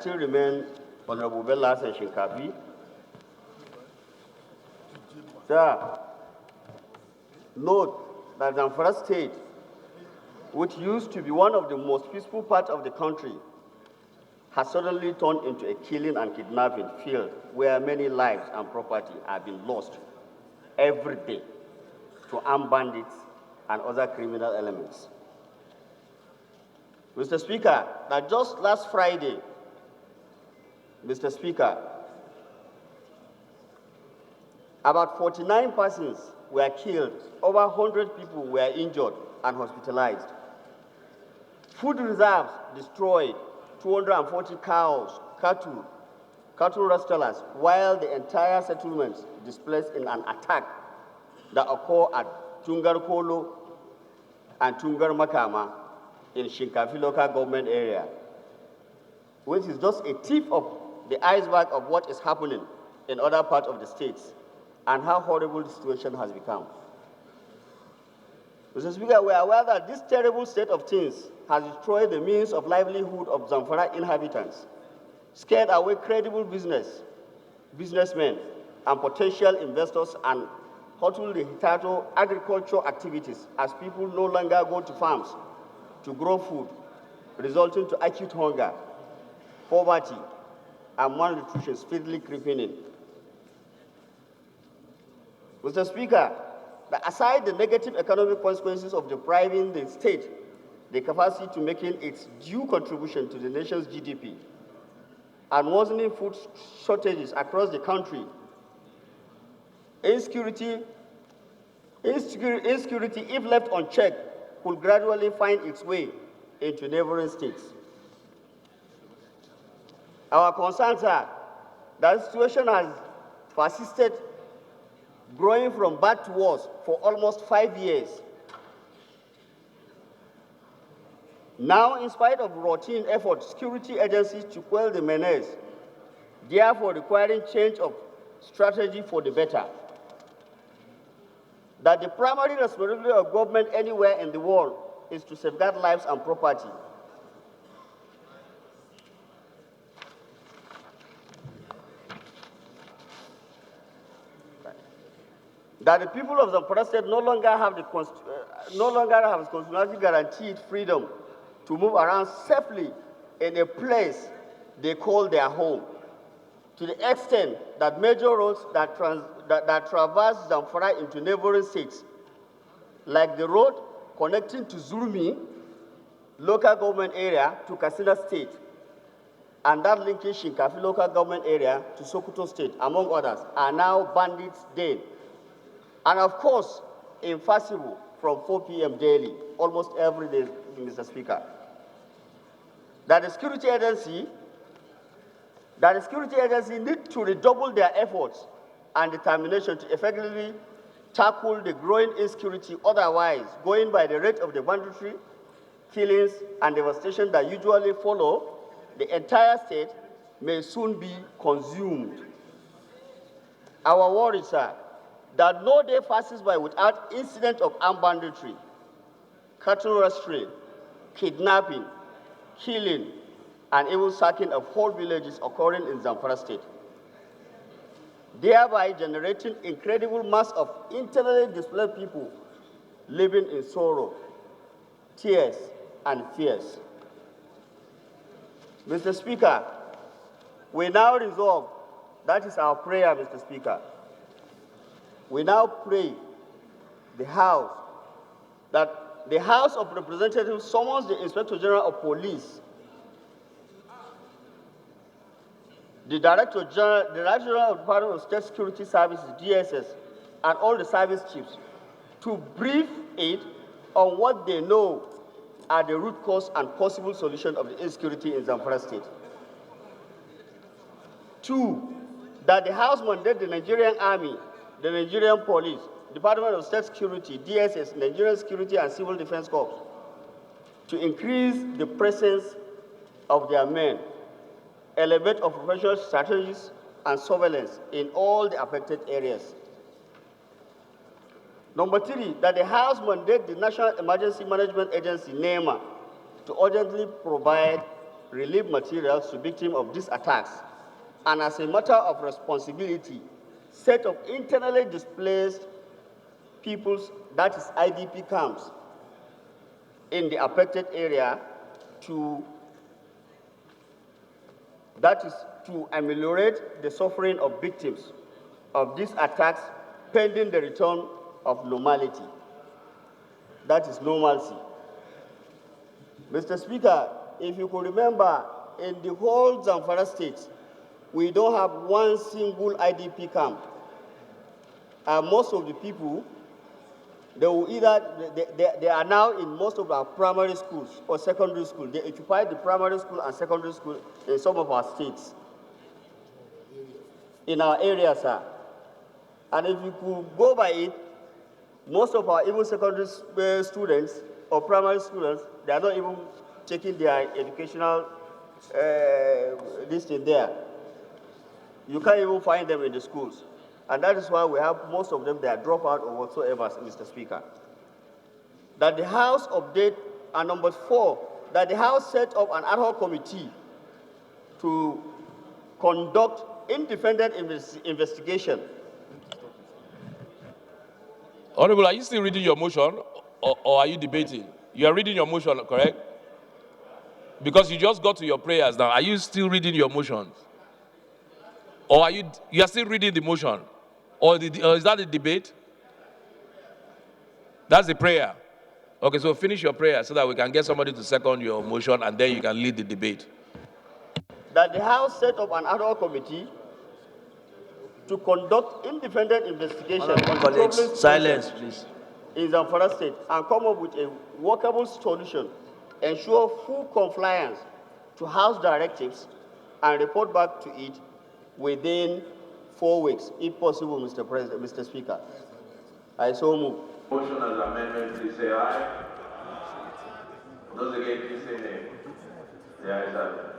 still remain Hon Bello Hassan Shinkafi. Sir, note that Zamfara State, which used to be one of the most peaceful parts of the country, has suddenly turned into a killing and kidnapping field where many lives and property have been lost every day to armed bandits and other criminal elements. Mr. Speaker, that just last Friday, Mr. Speaker, about 49 persons were killed, over 100 people were injured and hospitalized. Food reserves destroyed, 240 cows, cattle rustlers, while the entire settlement displaced in an attack that occurred at Tungar Kolo and Tungar Makama in Shinkafi local government area, which is just a tip of the iceberg of what is happening in other parts of the states and how horrible the situation has become. Mr. Speaker, we are aware that this terrible state of things has destroyed the means of livelihood of Zamfara inhabitants, scared away credible businessmen and potential investors, and halted the hitherto agricultural activities as people no longer go to farms to grow food, resulting to acute hunger, poverty, and malnutrition speedily creeping in. Mr. Speaker, aside the negative economic consequences of depriving the state the capacity to making its due contribution to the nation's GDP and worsening food shortages across the country, insecurity, if left unchecked, could gradually find its way into neighboring states. Our concerns are that the situation has persisted, growing from bad to worse for almost 5 years. Now, in spite of routine efforts, security agencies to quell the menace, therefore requiring change of strategy for the better. That the primary responsibility of government anywhere in the world is to safeguard lives and property. That the people of Zamfara State no longer have constitutionally guaranteed freedom to move around safely in a place they call their home, to the extent that major roads that traverse Zamfara into neighboring states, like the road connecting to Zurmi local government area to Katsina State, and that linking Shinkafi local government area to Sokoto State, among others, are now bandits' den. And of course, impassable from 4 p.m. daily, almost every day, Mr. Speaker. That the security agency need to redouble their efforts and determination to effectively tackle the growing insecurity, otherwise, going by the rate of the banditry, killings, and devastation that usually follow, the entire state may soon be consumed. Our worries are that no day passes by without incident of armed banditry, cattle rustling, kidnapping, killing, and even sacking of whole villages occurring in Zamfara State, thereby generating incredible mass of internally displaced people living in sorrow, tears, and fears. Mr. Speaker, we now resolve, that is our prayer, Mr. Speaker. We now pray that the House of Representatives summons the Inspector General of Police, the Director General of the Department of State Security Services, DSS, and all the service chiefs to brief it on what they know are the root cause and possible solution of the insecurity in Zamfara State. 2, that the House mandate the Nigerian Army, the Nigerian Police, Department of State Security, DSS, Nigerian Security and Civil Defense Corps, to increase the presence of their men, elevate of professional strategies and surveillance in all the affected areas. Number 3, that the House mandate the National Emergency Management Agency, NEMA, to urgently provide relief materials to victims of these attacks, and as a matter of responsibility, set up internally displaced people's, that is IDP camps, in the affected area to ameliorate the suffering of victims of these attacks pending the return of normality. That is normalcy. Mr. Speaker, if you could remember, in the whole Zamfara state, we don't have one single IDP camp. And most of the people, they are now in most of our primary schools or secondary schools. They occupy the primary school and secondary school in some of our states. In our area, sir. And if you could go by it, most of our even secondary students or primary students, they are not even taking their educational listing there. You can't even find them in the schools. And that is why we have most of them, they are dropout or whatsoever, Mr. Speaker. That the House update, and number 4, that the House set up an ad hoc committee to conduct independent investigation. Honorable, are you still reading your motion or are you debating? You are reading your motion, correct? Because you just got to your prayers now. Are you still reading your motions? Or are you are still reading the motion? Or is that the debate? That's the prayer. Okay, so finish your prayer so that we can get somebody to second your motion and then you can lead the debate. That the House set up an ad hoc committee to conduct independent investigation on colleagues, silence, please, in Zamfara State and come up with a workable solution, ensure full compliance to House directives, and report back to it within 4 weeks, if possible, Mr. President, Mr. Speaker. I so move. Motion as amendment, please say aye. Those against, please say nay. The ayes have it.